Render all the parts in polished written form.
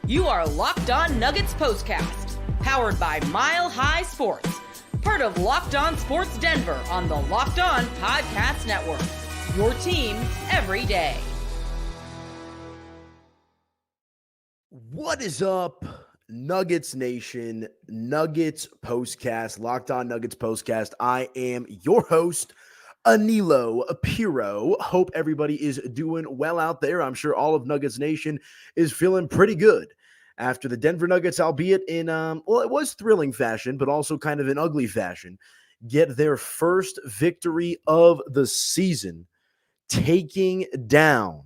You are Locked On Nuggets POSTCAST, powered by Mile High Sports, part of Locked On Sports Denver on the Locked On Podcast Network. Your team every day. What is up, Nuggets Nation, Nuggets POSTCAST, Locked On Nuggets POSTCAST. I am your host, Aniello Piro. Hope everybody is doing well out there. I'm sure all of Nuggets Nation is feeling pretty good after the Denver Nuggets, albeit in, it was thrilling fashion, but also kind of an ugly fashion, get their first victory of the season, taking down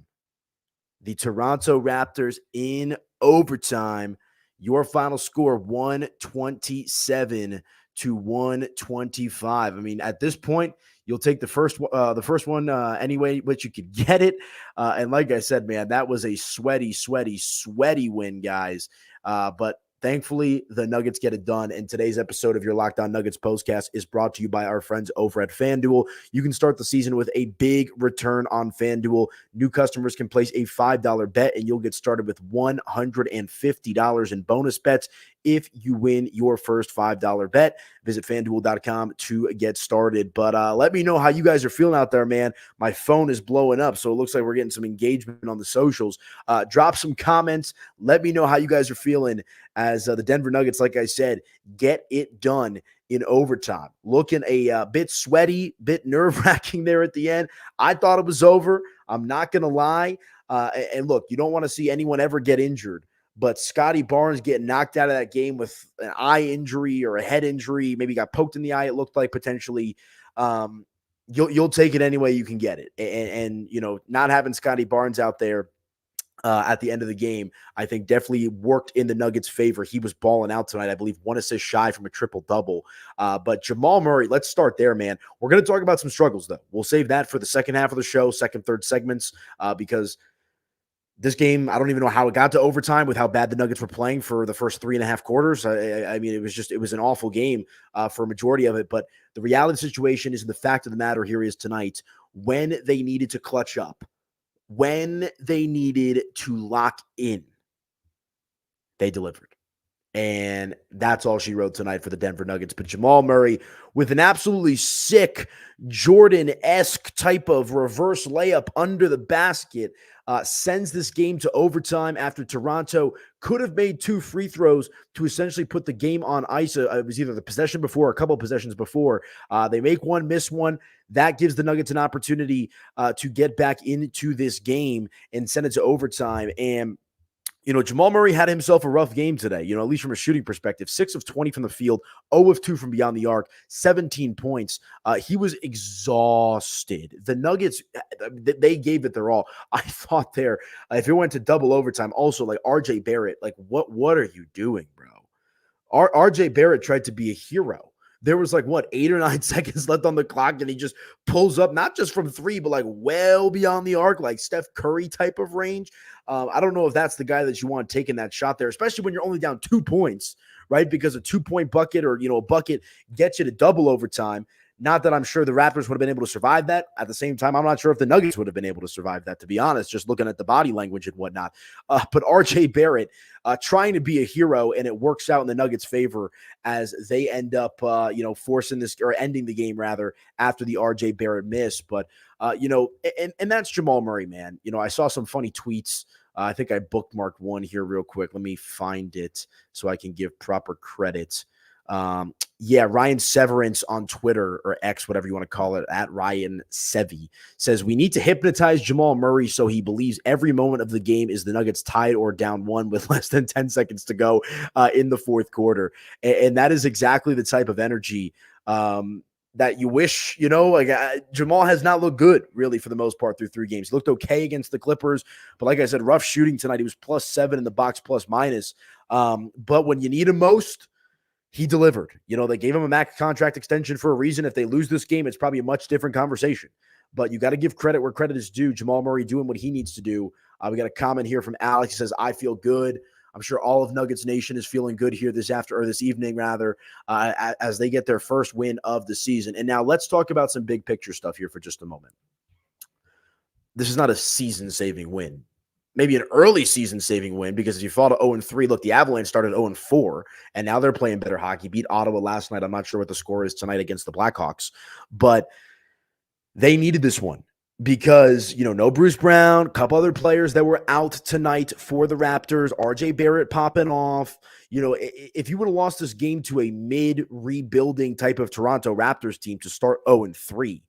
the Toronto Raptors in overtime. Your final score, 127-125. I mean, at this point, you'll take the first one anyway, but you could get it. And like I said, man, that was a sweaty win, guys. But thankfully, the Nuggets get it done. And today's episode of your Locked On Nuggets POSTCAST is brought to you by our friends over at FanDuel. You can start the season with a big return on FanDuel. New customers can place a $5 bet, and you'll get started with $150 in bonus bets if you win your first $5 bet. Visit FanDuel.com to get started. But let me know how you guys are feeling out there, man. My phone is blowing up, so it looks like we're getting some engagement on the socials. Drop some comments. Let me know how you guys are feeling as the Denver Nuggets, like I said, get it done in overtime. Looking a bit sweaty, bit nerve-wracking there at the end. I thought it was over. I'm not going to lie. And look, you don't want to see anyone ever get injured. But Scotty Barnes getting knocked out of that game with an eye injury or a head injury, maybe got poked in the eye, it looked like potentially. You'll take it any way you can get it. And you know, not having Scotty Barnes out there at the end of the game, I think definitely worked in the Nuggets' favor. He was balling out tonight, I believe, 1 assist shy from a triple-double. But Jamal Murray, let's start there, man. We're going to talk about some struggles, though. We'll save that for the second half of the show, second, third segments, because this game, I don't even know how it got to overtime with how bad the Nuggets were playing for the first 3.5 quarters. I mean, it was an awful game for a majority of it. But the reality of the situation is the fact of the matter here is tonight, when they needed to clutch up, when they needed to lock in, they delivered. And that's all she wrote tonight for the Denver Nuggets. But Jamal Murray, with an absolutely sick Jordan-esque type of reverse layup under the basket, sends this game to overtime after Toronto could have made 2 free throws to essentially put the game on ice. It was either the possession before or a couple of possessions before. They make one, miss one. That gives the Nuggets an opportunity to get back into this game and send it to overtime. And you know, Jamal Murray had himself a rough game today, you know, at least from a shooting perspective. 6 of 20 from the field, 0 of 2 from beyond the arc, 17 points. He was exhausted. The Nuggets, they gave it their all. I thought there, if it went to double overtime, also like RJ Barrett, like what are you doing, bro? RJ Barrett tried to be a hero. There was 8 or 9 seconds left on the clock, and he just pulls up, not just from 3, but well beyond the arc, like Steph Curry type of range. I don't know if that's the guy that you want taking that shot there, especially when you're only down 2 points, right? Because a 2-point bucket or, a bucket gets you to double overtime. Not that I'm sure the Raptors would have been able to survive that. At the same time, I'm not sure if the Nuggets would have been able to survive that, to be honest, just looking at the body language and whatnot. But RJ Barrett trying to be a hero, and it works out in the Nuggets' favor as they end up, forcing this or ending the game rather after the RJ Barrett miss. But, and that's Jamal Murray, man. I saw some funny tweets. I think I bookmarked one here real quick. Let me find it so I can give proper credit. Ryan Severance on Twitter or X, whatever you want to call it, at Ryan Sevy, says we need to hypnotize Jamal Murray so he believes every moment of the game is the Nuggets tied or down 1 with less than 10 seconds to go in the fourth quarter. And that is exactly the type of energy that you wish, Jamal has not looked good really for the most part through 3 games. He looked okay against the Clippers, but like I said, rough shooting tonight. He was +7 in the box, plus-minus. But when you need him most, he delivered. They gave him a max contract extension for a reason. If they lose this game, it's probably a much different conversation. But you got to give credit where credit is due. Jamal Murray doing what he needs to do. We got a comment here from Alex. He says, I feel good. I'm sure all of Nuggets Nation is feeling good here this evening, as they get their first win of the season. And now let's talk about some big picture stuff here for just a moment. This is not a season-saving win. maybe an early season saving win, because if you fall to 0-3, look, the Avalanche started 0-4, and now they're playing better hockey. Beat Ottawa last night. I'm not sure what the score is tonight against the Blackhawks, but they needed this one because, no Bruce Brown, a couple other players that were out tonight for the Raptors, RJ Barrett popping off. If you would have lost this game to a mid-rebuilding type of Toronto Raptors team to start 0-3,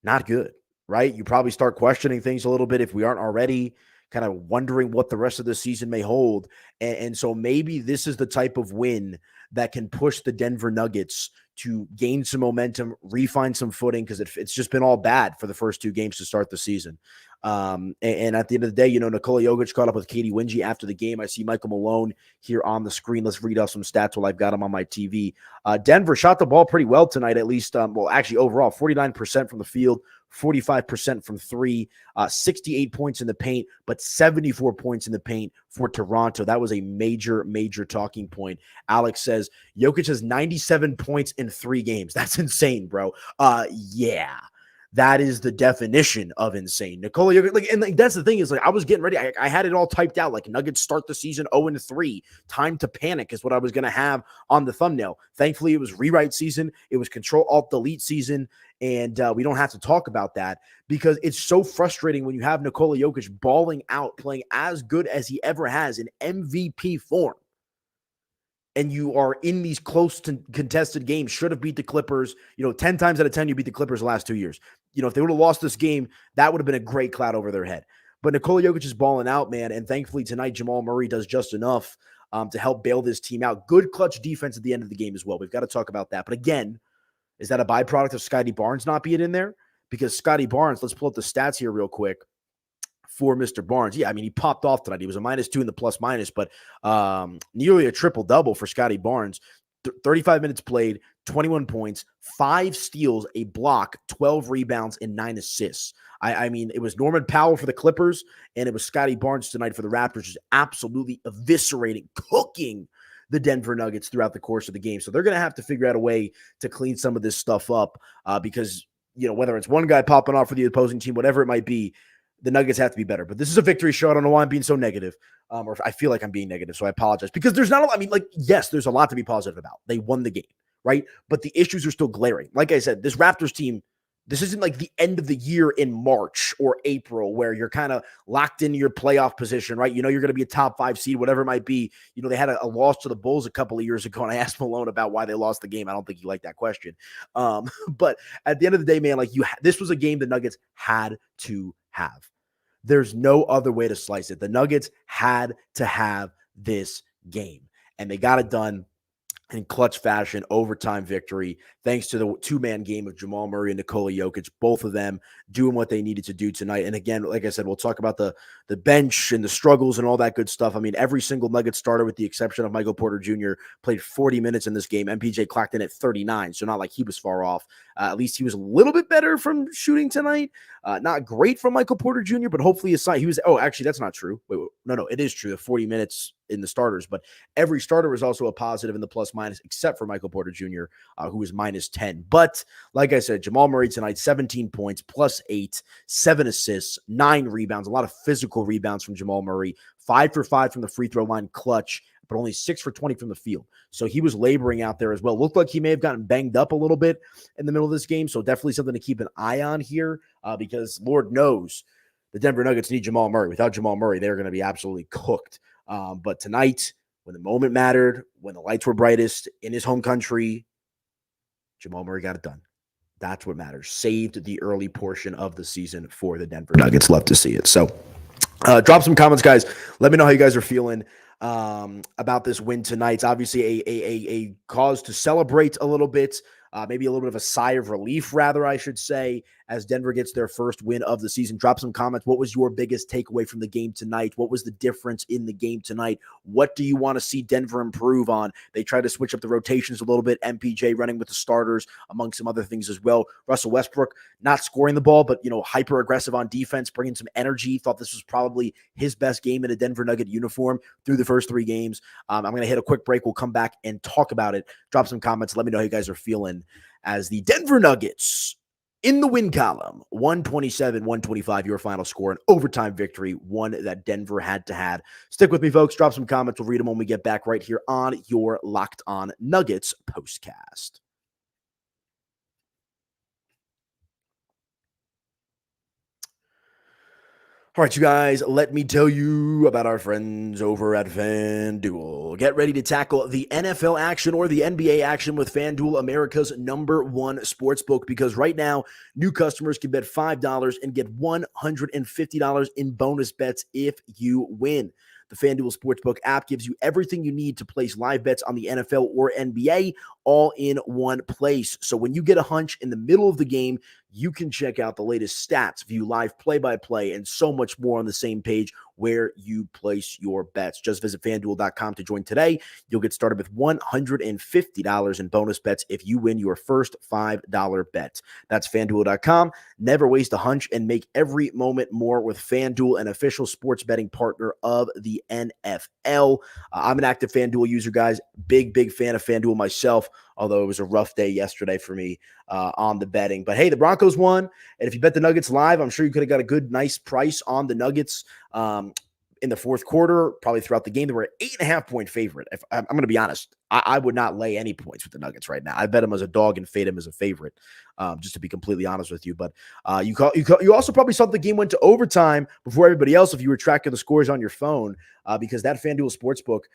not good, right? You probably start questioning things a little bit if we aren't already, kind of wondering what the rest of the season may hold. And so maybe this is the type of win that can push the Denver Nuggets to gain some momentum, refine some footing, because it's just been all bad for the first two games to start the season. And at the end of the day, Nikola Jokic caught up with Katie Wingy after the game. I see Michael Malone here on the screen. Let's read off some stats while I've got them on my TV. Denver shot the ball pretty well tonight, at least. Actually, overall, 49% from the field, 45% from three, 68 points in the paint, but 74 points in the paint for Toronto. That was a major, major talking point. Alex says, Jokic has 97 points in 3 games. That's insane, bro. Yeah. That is the definition of insane. Nikola Jokic, that's the thing is, I was getting ready. I had it all typed out, Nuggets start the season 0-3. Time to panic is what I was going to have on the thumbnail. Thankfully, it was rewrite season. It was Control-Alt-Delete season, and we don't have to talk about that because it's so frustrating when you have Nikola Jokic balling out, playing as good as he ever has in MVP form. And you are in these close to contested games, should have beat the Clippers. 10 times out of 10, you beat the Clippers the last 2 years. If they would have lost this game, that would have been a great cloud over their head. But Nikola Jokic is balling out, man. And thankfully tonight, Jamal Murray does just enough to help bail this team out. Good clutch defense at the end of the game as well. We've got to talk about that. But again, is that a byproduct of Scotty Barnes not being in there? Because Scotty Barnes, let's pull up the stats here real quick for Mr. Barnes. Yeah, he popped off tonight. He was a -2 in the plus-minus, but nearly a triple-double for Scotty Barnes. 35 minutes played, 21 points, 5 steals, a block, 12 rebounds, and 9 assists. It was Norman Powell for the Clippers, and it was Scotty Barnes tonight for the Raptors, just absolutely eviscerating, cooking the Denver Nuggets throughout the course of the game. So they're going to have to figure out a way to clean some of this stuff up because, whether it's one guy popping off for the opposing team, whatever it might be, the Nuggets have to be better. But this is a victory show. I don't know why I'm being so negative, or I feel like I'm being negative, so I apologize. Because there's not yes, there's a lot to be positive about. They won the game, right? But the issues are still glaring. Like I said, this Raptors team, this isn't like the end of the year in March or April where you're kind of locked into your playoff position, right? You're going to be a top 5 seed, whatever it might be. They had a loss to the Bulls a couple of years ago, and I asked Malone about why they lost the game. I don't think he liked that question. But at the end of the day, man, this was a game the Nuggets had to have. There's no other way to slice it. The Nuggets had to have this game, and they got it done in clutch fashion, overtime victory, thanks to the 2-man game of Jamal Murray and Nikola Jokic, both of them doing what they needed to do tonight. And again, like I said, we'll talk about the bench and the struggles and all that good stuff. Every single Nugget starter, with the exception of Michael Porter Jr., played 40 minutes in this game. MPJ clocked in at 39, so not like he was far off. At least he was a little bit better from shooting tonight. Not great from Michael Porter Jr., but hopefully he was. Oh, actually, that's not true. Wait, no, it is true. The 40 minutes in the starters, but every starter was also a positive in the plus-minus, except for Michael Porter Jr., who was -10. But like I said, Jamal Murray tonight, 17 points, +8, 7 assists, 9 rebounds, a lot of physical rebounds from Jamal Murray, 5 for 5 from the free throw line, clutch, but only 6 for 20 from the field. So he was laboring out there as well. Looked like he may have gotten banged up a little bit in the middle of this game. So definitely something to keep an eye on here because Lord knows the Denver Nuggets need Jamal Murray. Without Jamal Murray, they're going to be absolutely cooked. But tonight, when the moment mattered, when the lights were brightest in his home country, Jamal Murray got it done. That's what matters. Saved the early portion of the season for the Denver Nuggets. Love to see it. So drop some comments, guys. Let me know how you guys are feeling about this win tonight. It's obviously a cause to celebrate a little bit. Maybe a little bit of a sigh of relief, rather, I should say, as Denver gets their first win of the season. Drop some comments. What was your biggest takeaway from the game tonight? What was the difference in the game tonight? What do you want to see Denver improve on? They tried to switch up the rotations a little bit. MPJ running with the starters, among some other things as well. Russell Westbrook not scoring the ball, but, hyper aggressive on defense, bringing some energy. Thought this was probably his best game in a Denver Nugget uniform through the first 3 games. I'm going to hit a quick break. We'll come back and talk about it. Drop some comments. Let me know how you guys are feeling as the Denver Nuggets In the win column, 127-125, your final score, an overtime victory, one that Denver had to have. Stick with me, folks. Drop some comments. We'll read them when we get back right here on your Locked On Nuggets postcast. All right, you guys, let me tell you about our friends over at FanDuel. Get ready to tackle the NFL action or the NBA action with FanDuel, America's #1 sportsbook, because right now, new customers can bet $5 and get $150 in bonus bets if you win. The FanDuel Sportsbook app gives you everything you need to place live bets on the NFL or NBA all in one place. So when you get a hunch in the middle of the game, you can check out the latest stats, view live play-by-play, and so much more on the same page where you place your bets. Just visit FanDuel.com to join today. You'll get started with $150 in bonus bets if you win your first $5 bet. That's FanDuel.com. Never waste a hunch and make every moment more with FanDuel, an official sports betting partner of the NFL. I'm an active FanDuel user, guys. Big fan of FanDuel myself, although it was a rough day yesterday for me on the betting. But hey, the Broncos won, and if you bet the Nuggets live, I'm sure you could have got a good, nice price on the Nuggets in the fourth quarter, probably throughout the game. They were an 8.5-point favorite. If I'm going to be honest, I would not lay any points with the Nuggets right now. I bet them as a dog and fade them as a favorite, just to be completely honest with you. But you also probably saw the game went to overtime before everybody else if you were tracking the scores on your phone, because that FanDuel Sportsbook,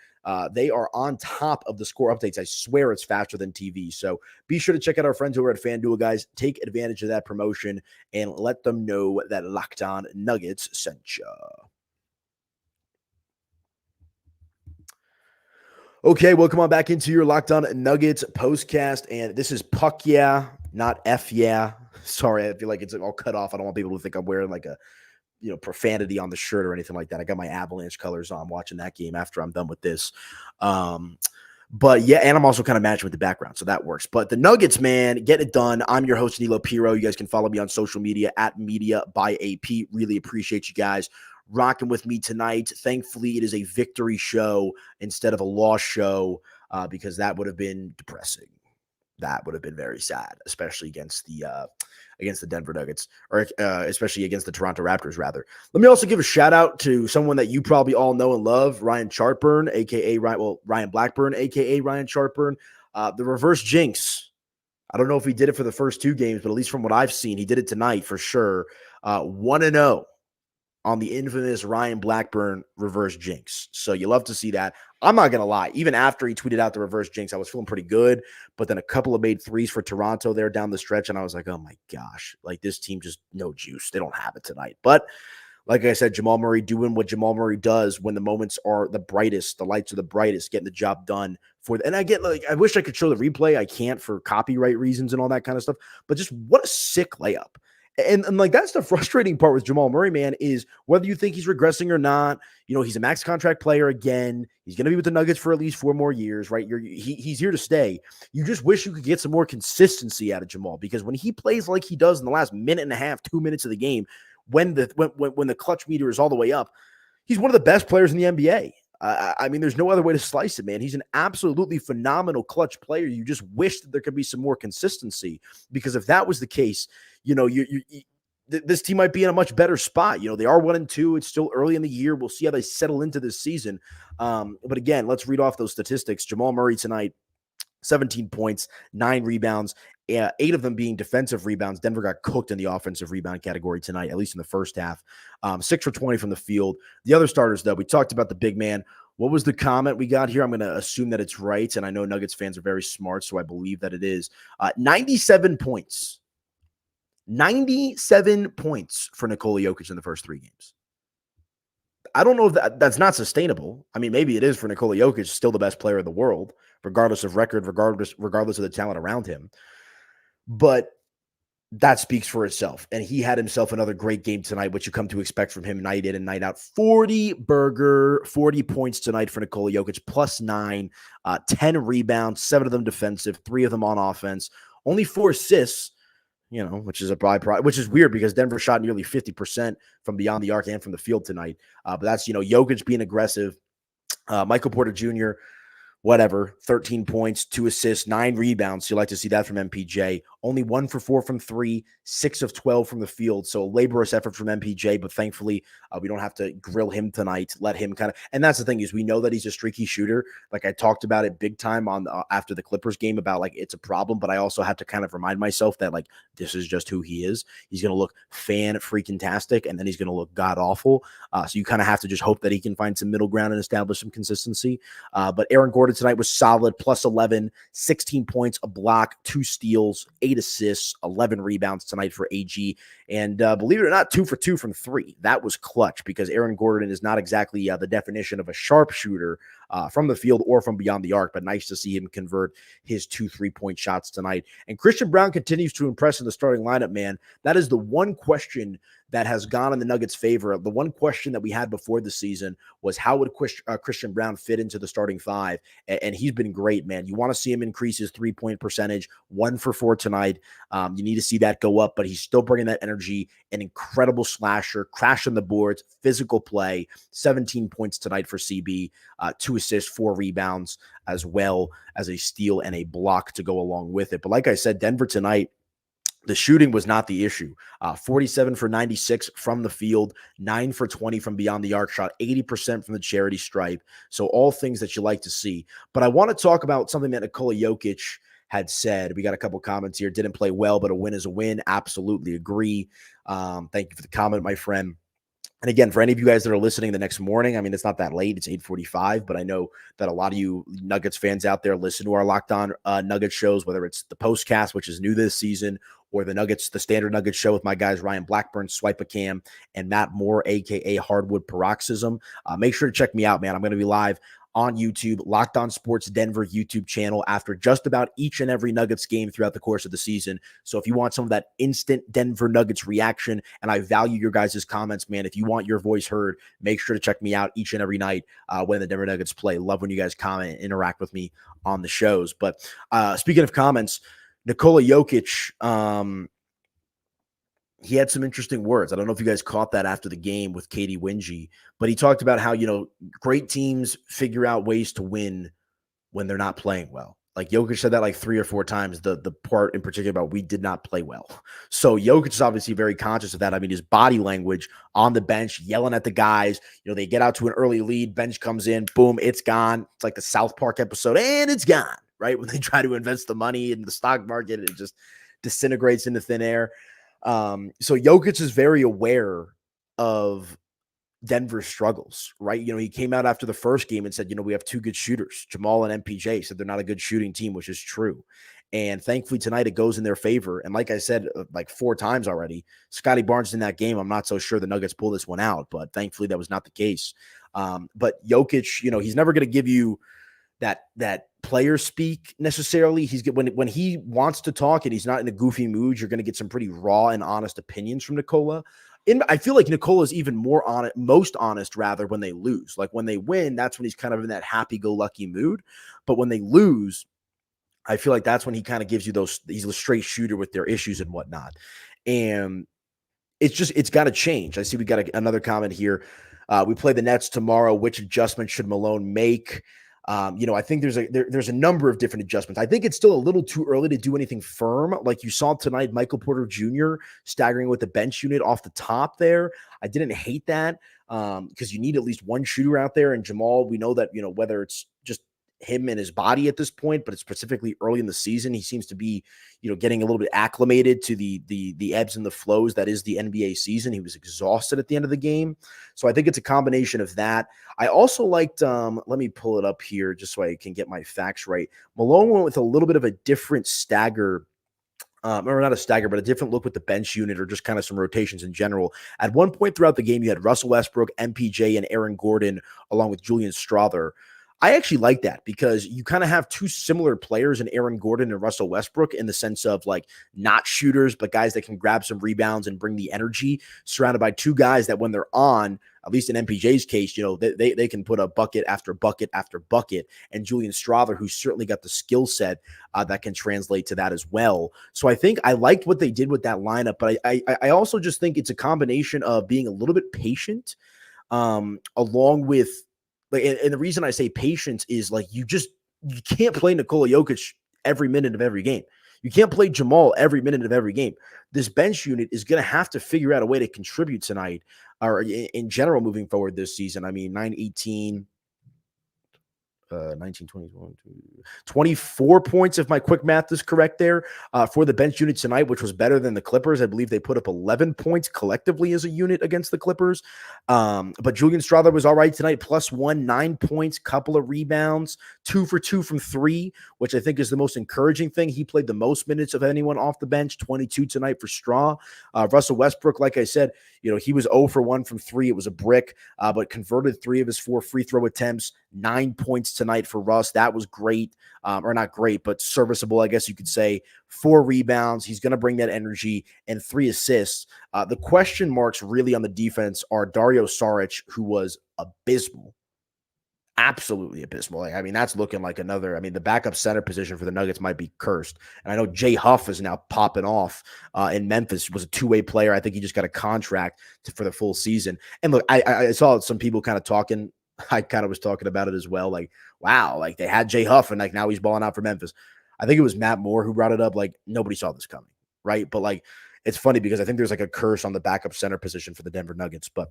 they are on top of the score updates. I swear it's faster than TV. So be sure to check out our friends over at FanDuel, guys. Take advantage of that promotion and let them know that Locked On Nuggets sent you. Okay, welcome on back into your Locked On Nuggets postcast, and this is Puck Yeah, not F Yeah. Sorry, I feel like it's all cut off. I don't want people to think I'm wearing like a profanity on the shirt or anything like that. I got my Avalanche colors on watching that game after I'm done with this. But yeah, and I'm also kind of matching with the background, so that works. But the Nuggets, man, get it done. I'm your host, Aniello Piro. You guys can follow me on social media at Media by AP. Really appreciate you guys rocking with me tonight. Thankfully, it is a victory show instead of a loss show, because that would have been depressing. That would have been very sad, especially against the Denver Nuggets, or especially against the Toronto Raptors, rather. Let me also give a shout out to someone that you probably all know and love, Ryan Chartburn, aka Ryan Blackburn, aka Ryan Chartburn, the reverse jinx. I don't know if he did it for the first two games, but at least from what I've seen, he did it tonight for sure. 1-0 on the infamous Ryan Blackburn reverse jinx. So you love to see that. I'm not going to lie. Even after he tweeted out the reverse jinx, I was feeling pretty good. But then a couple of made threes for Toronto there down the stretch, and I was like, oh my gosh, like this team just no juice. They don't have it tonight. But like I said, Jamal Murray doing what Jamal Murray does when the moments are the brightest, the lights are the brightest, getting the job done for and I wish I could show the replay. I can't for copyright reasons and all that kind of stuff. But just what a sick layup. And like that's the frustrating part with Jamal Murray, man, is whether you think he's regressing or not, he's a max contract player again. He's going to be with the Nuggets for at least 4 more years, right? He's here to stay. You just wish you could get some more consistency out of Jamal, because when he plays like he does in the last minute and a half, 2 minutes of the game, when the clutch meter is all the way up, he's one of the best players in the NBA. I mean, there's no other way to slice it, man. He's an absolutely phenomenal clutch player. You just wish that there could be some more consistency, because if that was the case, this team might be in a much better spot. They are 1-2. It's still early in the year. We'll see how they settle into this season. But again, let's read off those statistics. Jamal Murray tonight, 17 points, 9 rebounds, 8 of them being defensive rebounds. Denver got cooked in the offensive rebound category tonight, at least in the first half. 6 for 20 from the field. The other starters, though, we talked about the big man. What was the comment we got here? I'm going to assume that it's right, and I know Nuggets fans are very smart, so I believe that it is. 97 points. 97 points for Nikola Jokic in the first 3 games. I don't know if that's not sustainable. I mean, maybe it is for Nikola Jokic, still the best player in the world, regardless of record, regardless of the talent around him. But that speaks for itself. And he had himself another great game tonight, which you come to expect from him night in and night out. 40 points tonight for Nikola Jokic, plus 9, 10 rebounds, 7 of them defensive, 3 of them on offense, only 4 assists, which is a byproduct, which is weird because Denver shot nearly 50% from beyond the arc and from the field tonight. But that's, Jokic being aggressive. Michael Porter Jr., whatever, 13 points, 2 assists, 9 rebounds. So you like to see that from MPJ. Only 1 for 4 from 3, 6 of 12 from the field. So laborious effort from MPJ, but thankfully we don't have to grill him tonight. Let him kind of, and that's the thing is we know that he's a streaky shooter. Like I talked about it big time on after the Clippers game about like it's a problem, but I also have to kind of remind myself that like this is just who he is. He's going to look fan-freaking-tastic, and then he's going to look god-awful. So you kind of have to just hope that he can find some middle ground and establish some consistency. But Aaron Gordon tonight was solid, plus 11, 16 points, a block, 2 steals, 8 assists, 11 rebounds tonight for AG. And believe it or not, 2 for 2 from 3. That was clutch because Aaron Gordon is not exactly the definition of a sharpshooter from the field or from beyond the arc, but nice to see him convert his 2 3-point shots tonight. And Christian Braun continues to impress in the starting lineup, man. That is the one question that has gone in the Nuggets' favor. The one question that we had before the season was how would Christian Braun fit into the starting 5? And he's been great, man. You want to see him increase his 3-point percentage, 1 for 4 tonight. You need to see that go up, but he's still bringing that energy, an incredible slasher, crashing the boards, physical play, 17 points tonight for CB, 2 assists, 4 rebounds, as well as a steal and a block to go along with it. But like I said, Denver tonight, the shooting was not the issue. 47 for 96 from the field, 9 for 20 from beyond the arc, shot 80% from the charity stripe. So all things that you like to see. But I want to talk about something that Nikola Jokic had said. We got a couple comments here. Didn't play well, but a win is a win. Absolutely agree. Thank you for the comment, my friend. And again, for any of you guys that are listening the next morning, I mean, it's not that late. It's 8:45, but I know that a lot of you Nuggets fans out there listen to our Locked On Nuggets shows, whether it's the postcast, which is new this season, or the standard Nuggets show with my guys Ryan Blackburn, Swipe a Cam, and Matt Moore, a.k.a. Hardwood Paroxysm. Make sure to check me out, man. I'm going to be live on YouTube, Locked On Sports Denver YouTube channel after just about each and every Nuggets game throughout the course of the season. So if you want some of that instant Denver Nuggets reaction, and I value your guys' comments, man, if you want your voice heard, make sure to check me out each and every night when the Denver Nuggets play. Love when you guys comment and interact with me on the shows. But speaking of comments, Nikola Jokic, he had some interesting words. I don't know if you guys caught that after the game with Katie Wingy, but he talked about how, great teams figure out ways to win when they're not playing well. Like Jokic said that like 3 or 4 times, the part in particular about we did not play well. So Jokic is obviously very conscious of that. I mean, his body language on the bench, yelling at the guys, they get out to an early lead, bench comes in, boom, it's gone. It's like the South Park episode, and it's gone, right? When they try to invest the money in the stock market, it just disintegrates into thin air. So Jokic is very aware of Denver's struggles, right? He came out after the first game and said, we have 2 good shooters. Jamal and MPJ said they're not a good shooting team, which is true. And thankfully tonight it goes in their favor. And like I said, like 4 times already, Scotty Barnes in that game, I'm not so sure the Nuggets pull this one out, but thankfully that was not the case. But Jokic, he's never going to give you that player speak necessarily. He's when he wants to talk and he's not in a goofy mood, you're going to get some pretty raw and honest opinions from Nikola. I feel like Nikola is even more honest, most honest rather, when they lose. Like when they win, that's when he's kind of in that happy-go-lucky mood. But when they lose, I feel like that's when he kind of gives you he's a straight shooter with their issues and whatnot. And it's got to change. I see we got another comment here. We play the Nets tomorrow. Which adjustment should Malone make? I think there's a number of different adjustments. I think it's still a little too early to do anything firm. Like you saw tonight, Michael Porter Jr. staggering with the bench unit off the top there. I didn't hate that because you need at least one shooter out there. And Jamal, we know that, whether it's just him and his body at this point, but it's specifically early in the season, he seems to be, getting a little bit acclimated to the ebbs and the flows that is the NBA season. He was exhausted at the end of the game. So I think it's a combination of that. I also liked, let me pull it up here just so I can get my facts right. Malone went with a little bit of a different stagger, or not a stagger, but a different look with the bench unit, or just kind of some rotations in general. At one point throughout the game, you had Russell Westbrook, MPJ, and Aaron Gordon, along with Julian Strawther. I actually like that because you kind of have 2 similar players in Aaron Gordon and Russell Westbrook in the sense of like not shooters, but guys that can grab some rebounds and bring the energy, surrounded by 2 guys that when they're on, at least in MPJ's case, they can put a bucket after bucket after bucket, and Julian Strawther, who's certainly got the skill set that can translate to that as well. So I think I liked what they did with that lineup, but I also just think it's a combination of being a little bit patient, along with, and the reason I say patience is like you can't play Nikola Jokic every minute of every game. You can't play Jamal every minute of every game. This bench unit is going to have to figure out a way to contribute tonight or in general moving forward this season. I mean, 9-18, 19, 21, 24 points, if my quick math is correct there, for the bench unit tonight, which was better than the Clippers. I believe they put up 11 points collectively as a unit against the Clippers. But Julian Strawther was all right tonight, +1, 9 points, couple of rebounds, 2 for 2 from 3, which I think is the most encouraging thing. He played the most minutes of anyone off the bench, 22 tonight for Straw. Russell Westbrook, like I said, he was 0 for 1 from 3. It was a brick, but converted 3 of his 4 free throw attempts, 9 points tonight for Russ. That was great, or not great, but serviceable, I guess you could say. 4 rebounds. He's going to bring that energy, and 3 assists. The question marks really on the defense are Dario Saric, who was abysmal. Absolutely abysmal. I mean, that's looking like the backup center position for the Nuggets might be cursed. And I know Jay Huff is now popping off in Memphis. Was a two-way player. I think he just got a contract for the full season. And look, I saw some people kind of talking. I kind of was talking about it as well. Like, wow, like they had Jay Huff and like now he's balling out for Memphis. I think it was Matt Moore who brought it up. Like nobody saw this coming, right? But like it's funny because I think there's like a curse on the backup center position for the Denver Nuggets. But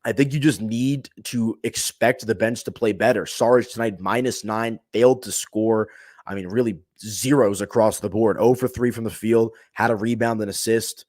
I think you just need to expect the bench to play better. Sarge tonight, -9, failed to score. I mean, really zeros across the board. 0 for 3 from the field, had a rebound and assist.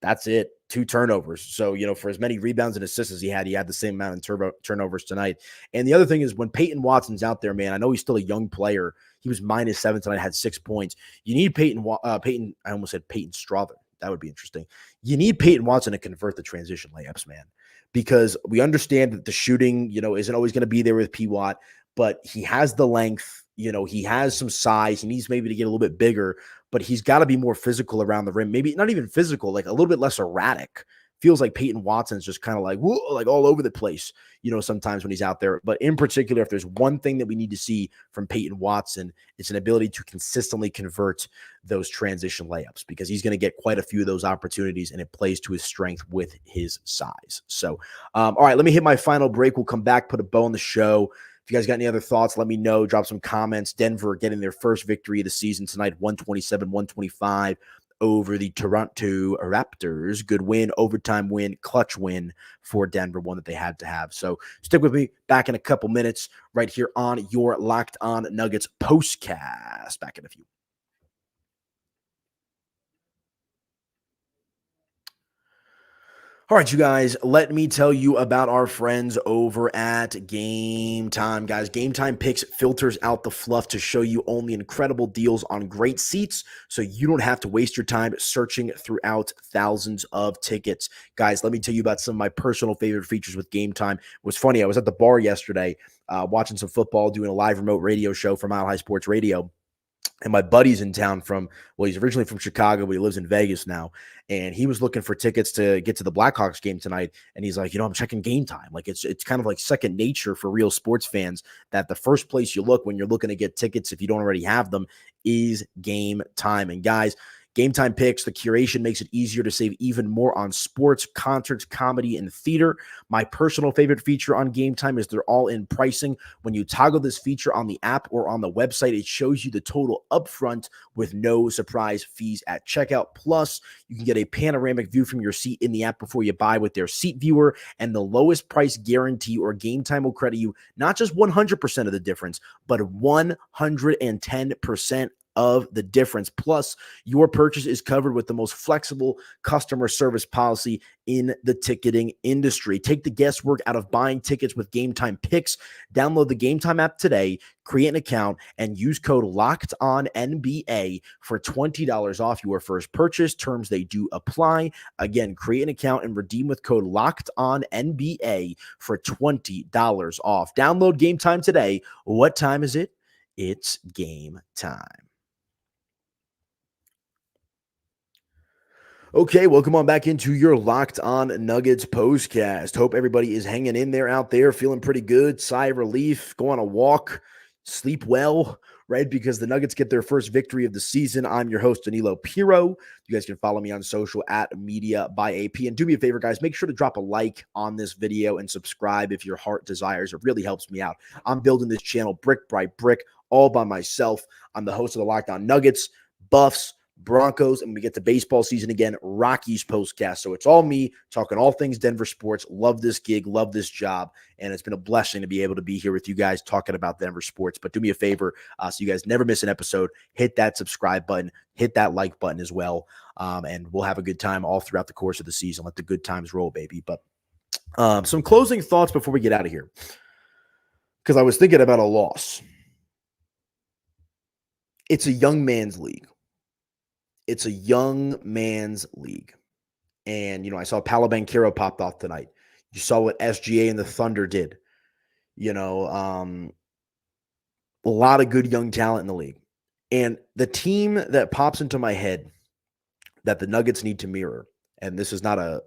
That's it. 2 turnovers. So, for as many rebounds and assists as he had the same amount of turnovers tonight. And the other thing is when Peyton Watson's out there, man, I know he's still a young player. He was -7 tonight, had 6 points. You need Peyton, I almost said Peyton Strawther. That would be interesting. You need Peyton Watson to convert the transition layups, man, because we understand that the shooting, isn't always going to be there with P. Watt, but he has the length, he has some size. He needs maybe to get a little bit bigger, but he's got to be more physical around the rim. Maybe not even physical, like a little bit less erratic. Feels like Peyton Watson's just kind of like, whoa, like all over the place, sometimes when he's out there. But in particular, if there's one thing that we need to see from Peyton Watson, it's an ability to consistently convert those transition layups because he's going to get quite a few of those opportunities and it plays to his strength with his size. So, all right, let me hit my final break. We'll come back, put a bow on the show. If you guys got any other thoughts, let me know. Drop some comments. Denver getting their first victory of the season tonight, 127-125 over the Toronto Raptors. Good win, overtime win, clutch win for Denver, one that they had to have. So stick with me. Back in a couple minutes right here on your Locked On Nuggets postcast. Back in a few. All right, you guys, let me tell you about our friends over at Game Time. Guys, Game Time Picks filters out the fluff to show you only incredible deals on great seats so you don't have to waste your time searching throughout thousands of tickets. Guys, let me tell you about some of my personal favorite features with Game Time. It was funny. I was at the bar yesterday watching some football, doing a live remote radio show for Mile High Sports Radio. And my buddy's in town he's originally from Chicago, but he lives in Vegas now. And he was looking for tickets to get to the Blackhawks game tonight. And he's like, I'm checking Game Time. Like it's kind of like second nature for real sports fans that the first place you look when you're looking to get tickets, if you don't already have them, is Game Time. And guys, Game Time Picks, the curation makes it easier to save even more on sports, concerts, comedy, and theater. My personal favorite feature on Game Time is their all-in pricing. When you toggle this feature on the app or on the website, it shows you the total upfront with no surprise fees at checkout. Plus, you can get a panoramic view from your seat in the app before you buy with their seat viewer, and the lowest price guarantee or Game Time will credit you not just 100% of the difference, but 110% of the difference. Plus, your purchase is covered with the most flexible customer service policy in the ticketing industry. Take the guesswork out of buying tickets with Game Time Picks. Download the Game Time app today, create an account, and use code LOCKEDONNBA for $20 off your first purchase. Terms they do apply. Again, create an account and redeem with code LOCKEDONNBA for $20 off. Download Game Time today. What time is it? It's game time. Okay, welcome on back into your Locked On Nuggets postcast. Hope everybody is hanging in there out there, feeling pretty good. Sigh of relief, go on a walk, sleep well, right? Because the Nuggets get their first victory of the season. I'm your host, Aniello Piro. You guys can follow me on social at Media by AP. And do me a favor, guys, make sure to drop a like on this video and subscribe if your heart desires. It really helps me out. I'm building this channel brick by brick, all by myself. I'm the host of the Locked On Nuggets, Buffs, Broncos, and we get to baseball season again, Rockies postcast. So it's all me talking all things Denver sports. Love this gig, love this job, and it's been a blessing to be able to be here with you guys talking about Denver sports. But do me a favor, so you guys never miss an episode, hit that subscribe button, hit that like button as well, and we'll have a good time all throughout the course of the season. Let the good times roll, baby. But some closing thoughts before we get out of here, because I was thinking about a loss. It's a young man's league. It's a young man's league. And, I saw Paolo Banchero popped off tonight. You saw what SGA and the Thunder did. A lot of good young talent in the league. And the team that pops into my head that the Nuggets need to mirror, and this is not a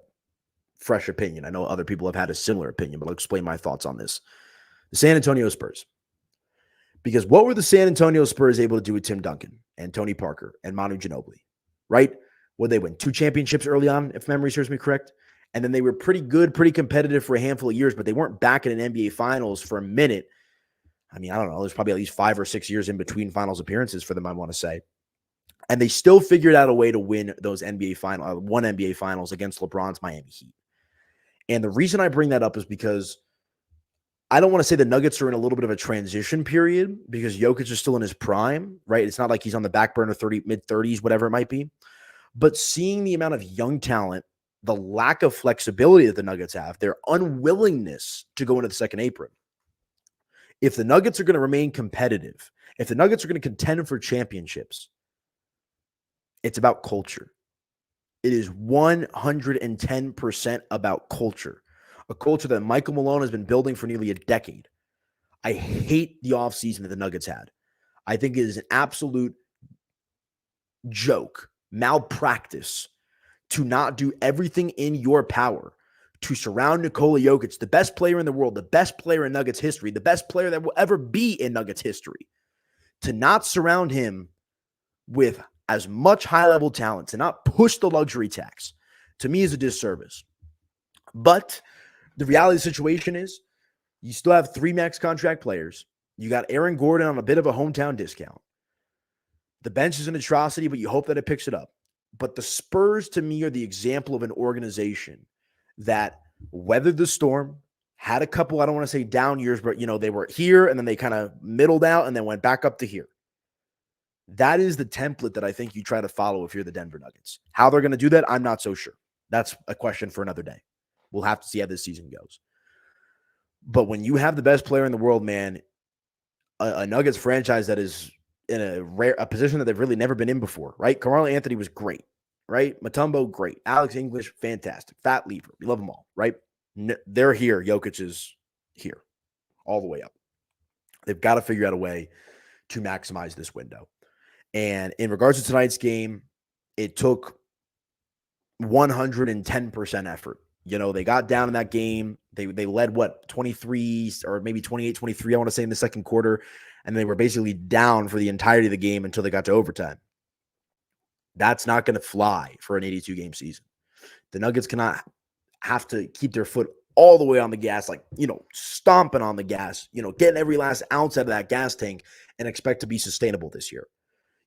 fresh opinion. I know other people have had a similar opinion, but I'll explain my thoughts on this. The San Antonio Spurs. Because what were the San Antonio Spurs able to do with Tim Duncan and Tony Parker and Manu Ginobili? Right? Would they win 2 championships early on, if memory serves me correct? And then they were pretty good, pretty competitive for a handful of years, but they weren't back in an NBA Finals for a minute. I mean, I don't know. There's probably at least 5 or 6 years in between Finals appearances for them, I want to say. And they still figured out a way to win those one NBA Finals against LeBron's Miami Heat. And the reason I bring that up is because I don't want to say the Nuggets are in a little bit of a transition period because Jokic is still in his prime, right? It's not like he's on the back burner, mid-30s, whatever it might be. But seeing the amount of young talent, the lack of flexibility that the Nuggets have, their unwillingness to go into the second apron. If the Nuggets are going to remain competitive, if the Nuggets are going to contend for championships, it's about culture. It is 110% about culture. A culture that Michael Malone has been building for nearly a decade. I hate the offseason that the Nuggets had. I think it is an absolute joke, malpractice, to not do everything in your power to surround Nikola Jokic, the best player in the world, the best player in Nuggets history, the best player that will ever be in Nuggets history, to not surround him with as much high-level talent, to not push the luxury tax, to me is a disservice. But the reality of the situation is you still have 3 max contract players. You got Aaron Gordon on a bit of a hometown discount. The bench is an atrocity, but you hope that it picks it up. But the Spurs, to me, are the example of an organization that weathered the storm, had a couple, I don't want to say down years, but, they were here, and then they kind of middled out and then went back up to here. That is the template that I think you try to follow if you're the Denver Nuggets. How they're going to do that, I'm not so sure. That's a question for another day. We'll have to see how this season goes. But when you have the best player in the world, man, a Nuggets franchise that is in a position that they've really never been in before, right? Carmelo Anthony was great, right? Mutombo, great. Alex English, fantastic. Fat Lever, we love them all, right? They're here. Jokic is here all the way up. They've got to figure out a way to maximize this window. And in regards to tonight's game, it took 110% effort. They got down in that game. They led, 23 or maybe 28-23, I want to say, in the second quarter. And they were basically down for the entirety of the game until they got to overtime. That's not going to fly for an 82-game season. The Nuggets cannot have to keep their foot all the way on the gas, stomping on the gas, getting every last ounce out of that gas tank and expect to be sustainable this year.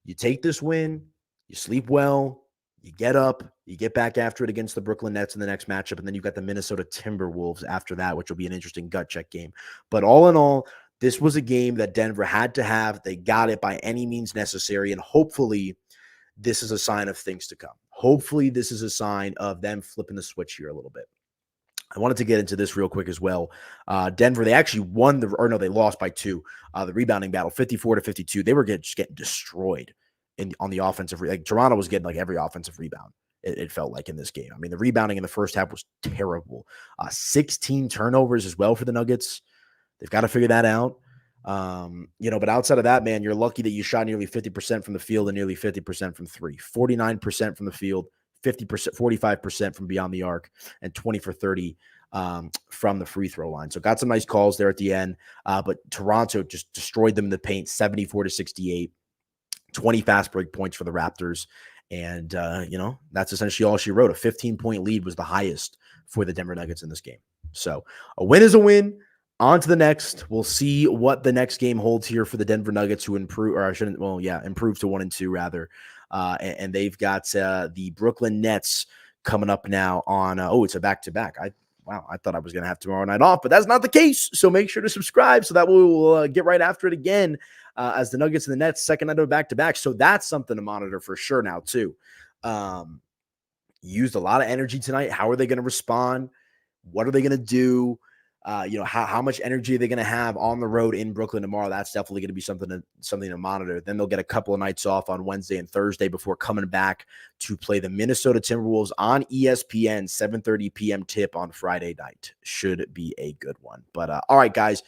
You take this win, you sleep well, you get up, you get back after it against the Brooklyn Nets in the next matchup, and then you've got the Minnesota Timberwolves after that, which will be an interesting gut check game. But all in all, this was a game that Denver had to have. They got it by any means necessary, and hopefully this is a sign of things to come. Hopefully this is a sign of them flipping the switch here a little bit. I wanted to get into this real quick as well. Denver, they actually they lost by 2. The rebounding battle, 54-52. They were just getting destroyed on the offensive. Toronto was getting every offensive rebound. It felt like in this game. I mean, the rebounding in the first half was terrible. 16 turnovers as well for the Nuggets. They've got to figure that out. But outside of that, man, you're lucky that you shot nearly 50% from the field and nearly 50% from 3. 49% from the field, 50%, 45% from beyond the arc, and 20 for 30 from the free throw line. So got some nice calls there at the end. But Toronto just destroyed them in the paint, 74-68. 20 fast break points for the Raptors. And, that's essentially all she wrote. A 15-point lead was the highest for the Denver Nuggets in this game. So a win is a win. On to the next. We'll see what the next game holds here for the Denver Nuggets, who improve, or I shouldn't, well, yeah, improve to 1-2 rather. And they've got the Brooklyn Nets coming up now on, it's a back-to-back. Wow, I thought I was going to have tomorrow night off, but that's not the case. So make sure to subscribe so that we'll get right after it again as the Nuggets and the Nets, second night of a back-to-back. So that's something to monitor for sure now too. Used a lot of energy tonight. How are they going to respond? What are they going to do? How much energy are they going to have on the road in Brooklyn tomorrow? That's definitely going to be something to monitor. Then they'll get a couple of nights off on Wednesday and Thursday before coming back to play the Minnesota Timberwolves on ESPN, 7:30 p.m. tip on Friday night. Should be a good one. But all right, guys,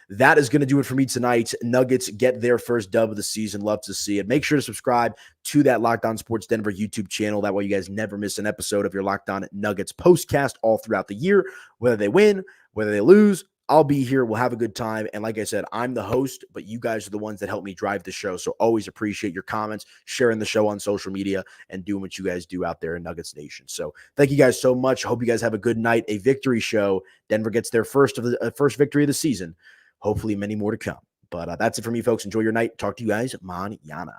that is going to do it for me tonight. Nuggets get their first dub of the season. Love to see it. Make sure to subscribe to that Locked On Sports Denver YouTube channel. That way you guys never miss an episode of your Locked On Nuggets postcast all throughout the year. Whether they win, whether they lose, I'll be here. We'll have a good time. And like I said, I'm the host, but you guys are the ones that help me drive the show. So always appreciate your comments, sharing the show on social media, and doing what you guys do out there in Nuggets Nation. So thank you guys so much. Hope you guys have a good night, a victory show. Denver gets their first victory of the season. Hopefully many more to come. But that's it for me, folks. Enjoy your night. Talk to you guys manana.